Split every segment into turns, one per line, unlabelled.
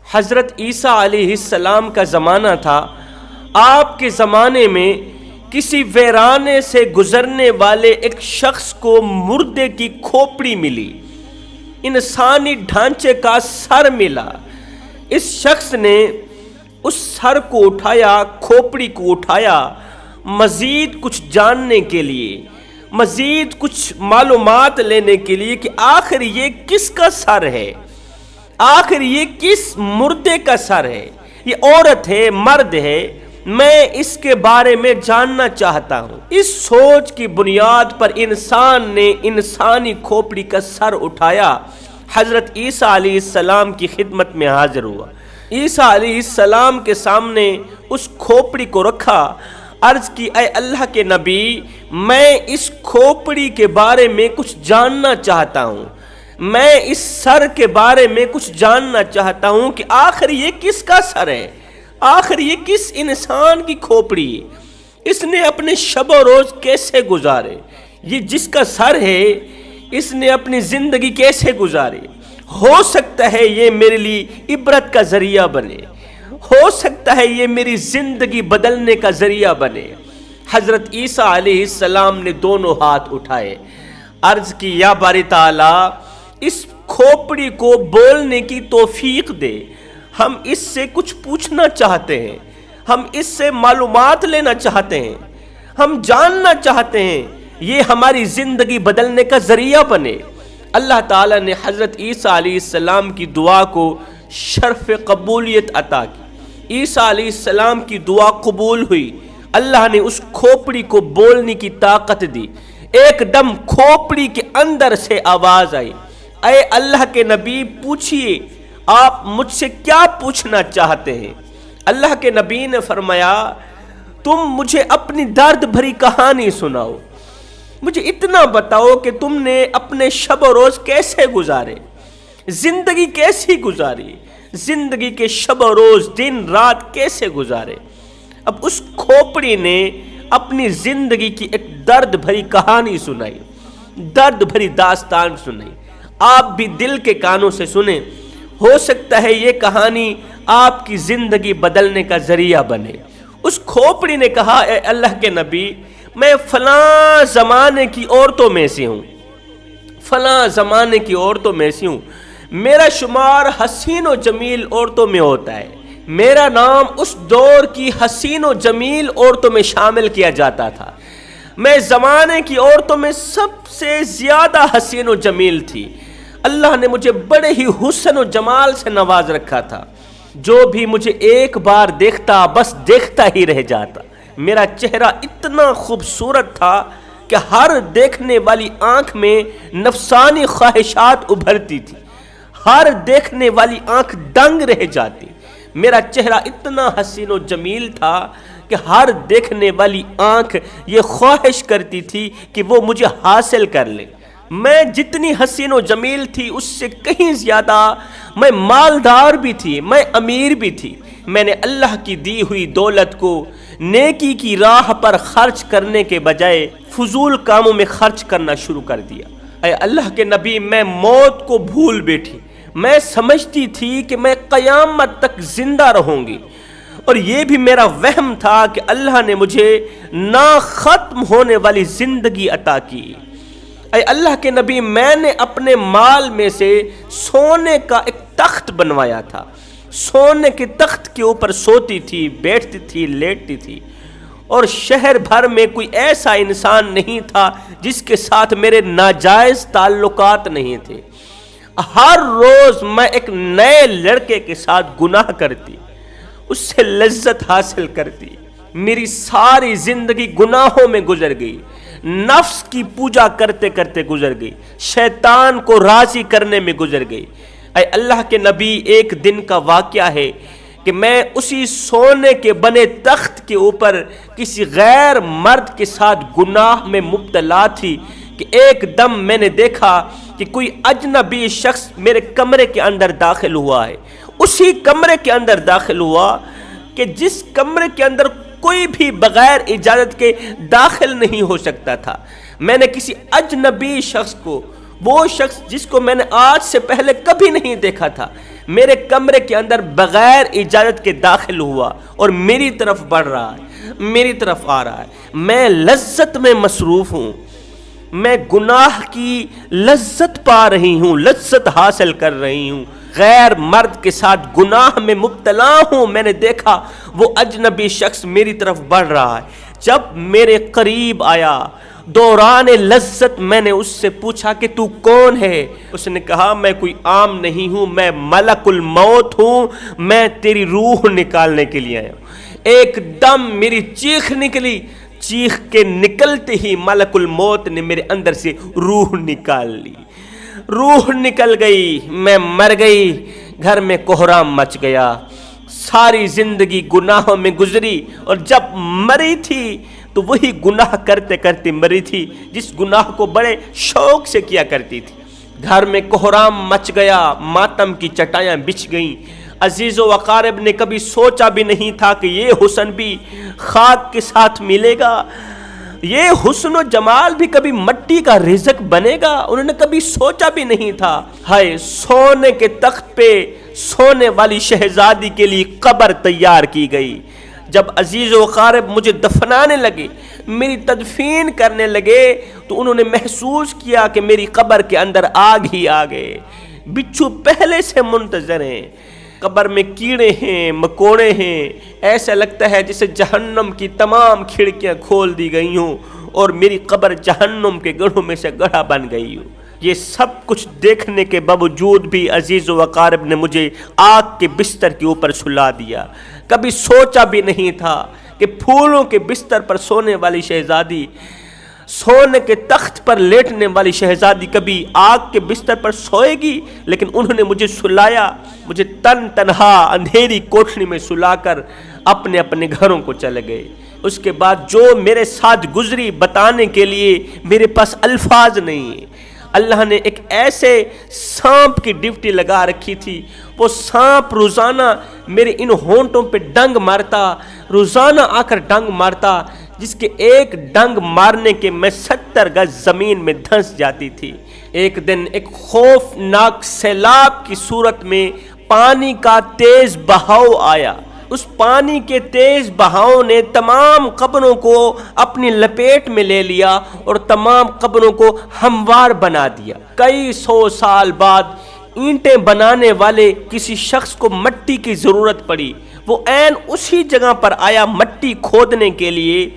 حضرت عیسیٰ علیہ السلام کا زمانہ تھا۔ آپ کے زمانے میں کسی ویرانے سے گزرنے والے ایک شخص کو مردے کی کھوپڑی ملی، انسانی ڈھانچے کا سر ملا۔ اس شخص نے اس سر کو اٹھایا، کھوپڑی کو اٹھایا، مزید کچھ جاننے کے لیے، مزید کچھ معلومات لینے کے لیے کہ آخر یہ کس کا سر ہے، آخر یہ کس مردے کا سر ہے، یہ عورت ہے، مرد ہے، میں اس کے بارے میں جاننا چاہتا ہوں۔ اس سوچ کی بنیاد پر انسان نے انسانی کھوپڑی کا سر اٹھایا، حضرت عیسیٰ علیہ السلام کی خدمت میں حاضر ہوا۔ عیسیٰ علیہ السلام کے سامنے اس کھوپڑی کو رکھا، عرض کی اے اللہ کے نبی، میں اس کھوپڑی کے بارے میں کچھ جاننا چاہتا ہوں، میں اس سر کے بارے میں کچھ جاننا چاہتا ہوں کہ آخر یہ کس کا سر ہے، آخر یہ کس انسان کی کھوپڑی ہے، اس نے اپنے شب و روز کیسے گزارے، یہ جس کا سر ہے اس نے اپنی زندگی کیسے گزاری، ہو سکتا ہے یہ میرے لیے عبرت کا ذریعہ بنے، ہو سکتا ہے یہ میری زندگی بدلنے کا ذریعہ بنے۔ حضرت عیسیٰ علیہ السلام نے دونوں ہاتھ اٹھائے، عرض کی یا باری تعالیٰ اس کھوپڑی کو بولنے کی توفیق دے، ہم اس سے کچھ پوچھنا چاہتے ہیں، ہم اس سے معلومات لینا چاہتے ہیں، ہم جاننا چاہتے ہیں، یہ ہماری زندگی بدلنے کا ذریعہ بنے۔ اللہ تعالیٰ نے حضرت عیسیٰ علیہ السلام کی دعا کو شرف قبولیت عطا کی، عیسیٰ علیہ السلام کی دعا قبول ہوئی، اللہ نے اس کھوپڑی کو بولنے کی طاقت دی۔ ایک دم کھوپڑی کے اندر سے آواز آئی، اے اللہ کے نبی پوچھئے آپ مجھ سے کیا پوچھنا چاہتے ہیں؟ اللہ کے نبی نے فرمایا تم مجھے اپنی درد بھری کہانی سناؤ، مجھے اتنا بتاؤ کہ تم نے اپنے شب و روز کیسے گزارے، زندگی کیسی گزاری، زندگی کے شب و روز دن رات کیسے گزارے۔ اب اس کھوپڑی نے اپنی زندگی کی ایک درد بھری کہانی سنائی، درد بھری داستان سنائی۔ آپ بھی دل کے کانوں سے سنیں، ہو سکتا ہے یہ کہانی آپ کی زندگی بدلنے کا ذریعہ بنے۔ اس کھوپڑی نے کہا اے اللہ کے نبی، میں فلاں زمانے کی عورتوں میں سے ہوں، فلاں زمانے کی عورتوں میں سے ہوں، میرا شمار حسین و جمیل عورتوں میں ہوتا ہے، میرا نام اس دور کی حسین و جمیل عورتوں میں شامل کیا جاتا تھا، میں زمانے کی عورتوں میں سب سے زیادہ حسین و جمیل تھی، اللہ نے مجھے بڑے ہی حسن و جمال سے نواز رکھا تھا، جو بھی مجھے ایک بار دیکھتا بس دیکھتا ہی رہ جاتا، میرا چہرہ اتنا خوبصورت تھا کہ ہر دیکھنے والی آنکھ میں نفسانی خواہشات ابھرتی تھی، ہر دیکھنے والی آنکھ دنگ رہ جاتی، میرا چہرہ اتنا حسین و جمیل تھا کہ ہر دیکھنے والی آنکھ یہ خواہش کرتی تھی کہ وہ مجھے حاصل کر لے، میں جتنی حسین و جمیل تھی اس سے کہیں زیادہ میں مالدار بھی تھی، میں امیر بھی تھی، میں نے اللہ کی دی ہوئی دولت کو نیکی کی راہ پر خرچ کرنے کے بجائے فضول کاموں میں خرچ کرنا شروع کر دیا۔ اے اللہ کے نبی، میں موت کو بھول بیٹھی، میں سمجھتی تھی کہ میں قیامت تک زندہ رہوں گی، اور یہ بھی میرا وہم تھا کہ اللہ نے مجھے نا ختم ہونے والی زندگی عطا کی۔ اے اللہ کے نبی، میں نے اپنے مال میں سے سونے کا ایک تخت بنوایا تھا، سونے کے تخت کے اوپر سوتی تھی، بیٹھتی تھی، لیٹتی تھی، اور شہر بھر میں کوئی ایسا انسان نہیں تھا جس کے ساتھ میرے ناجائز تعلقات نہیں تھے۔ ہر روز میں ایک نئے لڑکے کے ساتھ گناہ کرتی، اس سے لذت حاصل کرتی، میری ساری زندگی گناہوں میں گزر گئی، نفس کی پوجا کرتے کرتے گزر گئی، شیطان کو راضی کرنے میں گزر گئی۔ اے اللہ کے نبی، ایک دن کا واقعہ ہے کہ میں اسی سونے کے بنے تخت کے اوپر کسی غیر مرد کے ساتھ گناہ میں مبتلا تھی کہ ایک دم میں نے دیکھا کہ کوئی اجنبی شخص میرے کمرے کے اندر داخل ہوا ہے، اسی کمرے کے اندر داخل ہوا کہ جس کمرے کے اندر کوئی بھی بغیر اجازت کے داخل نہیں ہو سکتا تھا۔ میں نے کسی اجنبی شخص کو وہ شخص جس کو میں نے آج سے پہلے کبھی نہیں دیکھا تھا میرے کمرے کے اندر بغیر اجازت کے داخل ہوا اور میری طرف بڑھ رہا ہے، میری طرف آ رہا ہے۔ میں لذت میں مصروف ہوں، میں گناہ کی لذت پا رہی ہوں، لذت حاصل کر رہی ہوں، غیر مرد کے ساتھ گناہ میں مبتلا ہوں۔ میں نے دیکھا وہ اجنبی شخص میری طرف بڑھ رہا ہے۔ جب میرے قریب آیا دوران لذت میں نے اس سے پوچھا کہ تو کون ہے؟ اس نے کہا میں کوئی عام نہیں ہوں، میں ملک الموت ہوں، میں تیری روح نکالنے کے لیے آیا ہوں۔ ایک دم میری چیخ نکلی، چیخ کے نکلتے ہی ملک الموت نے میرے اندر سے روح نکال لی، روح نکل گئی، میں مر گئی، گھر میں کوہرام مچ گیا، ساری زندگی گناہوں میں گزری، اور جب مری تھی تو وہی گناہ کرتے کرتے مری تھی جس گناہ کو بڑے شوق سے کیا کرتی تھی۔ گھر میں کوہرام مچ گیا، ماتم کی چٹائیاں بچھ گئیں۔ عزیز و اقارب نے کبھی سوچا بھی نہیں تھا کہ یہ حسن بھی خاک کے ساتھ ملے گا، یہ حسن و جمال بھی کبھی مٹی کا رزق بنے گا، انہوں نے کبھی سوچا بھی نہیں تھا۔ ہائے، سونے کے تخت پہ سونے والی شہزادی کے لیے قبر تیار کی گئی۔ جب عزیز و اقارب مجھے دفنانے لگے، میری تدفین کرنے لگے، تو انہوں نے محسوس کیا کہ میری قبر کے اندر آگ ہی آگے، بچھو پہلے سے منتظر ہیں، قبر میں کیڑے ہیں، مکوڑے ہیں، ایسا لگتا ہے جسے جہنم کی تمام کھڑکیاں کھول دی گئی ہوں اور میری قبر جہنم کے گڑھوں میں سے گڑھا بن گئی ہوں۔ یہ سب کچھ دیکھنے کے باوجود بھی عزیز و اقارب نے مجھے آگ کے بستر کے اوپر سلا دیا۔ کبھی سوچا بھی نہیں تھا کہ پھولوں کے بستر پر سونے والی شہزادی، سونے کے تخت پر لیٹنے والی شہزادی کبھی آگ کے بستر پر سوئے گی، لیکن انہوں نے مجھے سلایا، مجھے تنہا اندھیری کوٹھری میں سلا کر اپنے اپنے گھروں کو چلے گئے۔ اس کے بعد جو میرے ساتھ گزری بتانے کے لیے میرے پاس الفاظ نہیں ہیں۔ اللہ نے ایک ایسے سانپ کی ڈیوٹی لگا رکھی تھی، وہ سانپ روزانہ میرے ان ہونٹوں پہ ڈنگ مارتا، روزانہ آ کر ڈنگ مارتا، جس کے ایک ڈنگ مارنے کے میں 70 گز زمین میں دھنس جاتی تھی۔ ایک دن ایک خوفناک سیلاب کی صورت میں پانی کا تیز بہاؤ آیا، اس پانی کے تیز بہاؤ نے تمام قبروں کو اپنی لپیٹ میں لے لیا اور تمام قبروں کو ہموار بنا دیا۔ کئی سو سال بعد اینٹیں بنانے والے کسی شخص کو مٹی کی ضرورت پڑی، وہ عین اسی جگہ پر آیا مٹی کھودنے کے لیے،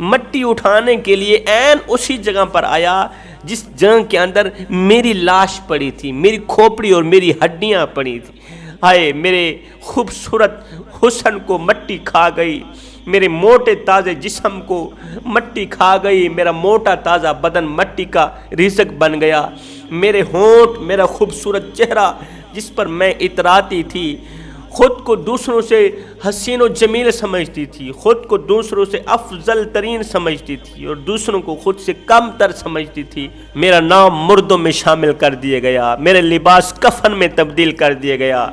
مٹی اٹھانے کے لیے عین اسی جگہ پر آیا جس جگہ کے اندر میری لاش پڑی تھی، میری کھوپڑی اور میری ہڈیاں پڑی تھی۔ ہائے، میرے خوبصورت حسن کو مٹی کھا گئی، میرے موٹے تازے جسم کو مٹی کھا گئی، میرا موٹا تازہ بدن مٹی کا رزق بن گیا۔ میرے ہونٹ، میرا خوبصورت چہرہ جس پر میں اتراتی تھی، خود کو دوسروں سے حسین و جمیل سمجھتی تھی، خود کو دوسروں سے افضل ترین سمجھتی تھی اور دوسروں کو خود سے کم تر سمجھتی تھی، میرا نام مردوں میں شامل کر دیا گیا، میرے لباس کفن میں تبدیل کر دیا گیا،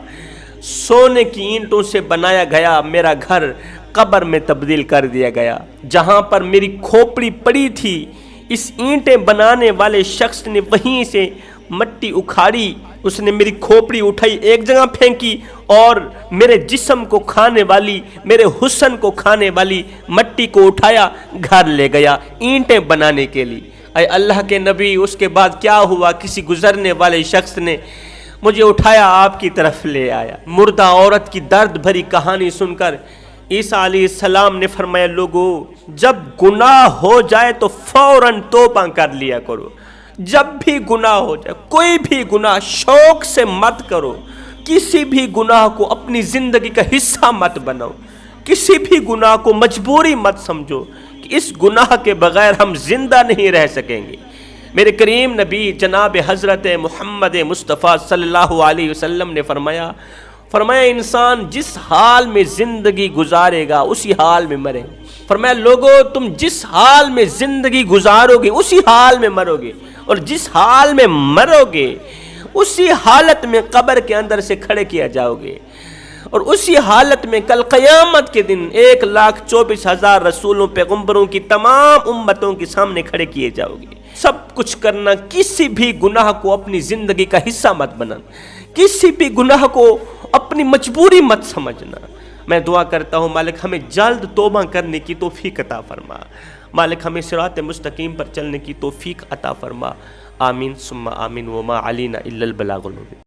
سونے کی اینٹوں سے بنایا گیا میرا گھر قبر میں تبدیل کر دیا گیا۔ جہاں پر میری کھوپڑی پڑی تھی، اس اینٹیں بنانے والے شخص نے وہیں سے مٹی اکھاڑی، اس نے میری کھوپڑی اٹھائی ایک جگہ پھینکی اور میرے جسم کو کھانے والی، میرے حسن کو کھانے والی مٹی کو اٹھایا گھر لے گیا اینٹیں بنانے کے لیے۔ اے اللہ کے نبی، اس کے بعد کیا ہوا؟ کسی گزرنے والے شخص نے مجھے اٹھایا آپ کی طرف لے آیا۔ مردہ عورت کی درد بھری کہانی سن کر عیسیٰ علیہ السلام نے فرمایا، لوگو جب گناہ ہو جائے تو فوراً توبہ کر لیا کرو، جب بھی گناہ ہو جائے، کوئی بھی گناہ شوق سے مت کرو، کسی بھی گناہ کو اپنی زندگی کا حصہ مت بناؤ، کسی بھی گناہ کو مجبوری مت سمجھو کہ اس گناہ کے بغیر ہم زندہ نہیں رہ سکیں گے۔ میرے کریم نبی جناب حضرت محمد مصطفیٰ صلی اللہ علیہ وسلم نے فرمایا انسان جس حال میں زندگی گزارے گا اسی حال میں مرے۔ فرمایا لوگو تم جس حال میں زندگی گزارو گے اسی حال میں مرو گے، اور جس حال میں مرو گے اسی حالت میں قبر کے اندر سے کھڑے کیا جاؤ گے، اور اسی حالت میں کل قیامت کے دن 1,24,000 رسولوں پیغمبروں کی تمام امتوں کے سامنے کھڑے کیے جاؤ گے۔ سب کچھ کرنا، کسی بھی گناہ کو اپنی زندگی کا حصہ مت بنانا، کسی بھی گناہ کو اپنی مجبوری مت سمجھنا۔ میں دعا کرتا ہوں مالک ہمیں جلد توبہ کرنے کی توفیق عطا فرما، مالک ہمیں صراط مستقیم پر چلنے کی توفیق عطا فرما۔ آمین ثم آمین، وما علینا الا البلاغ المبین۔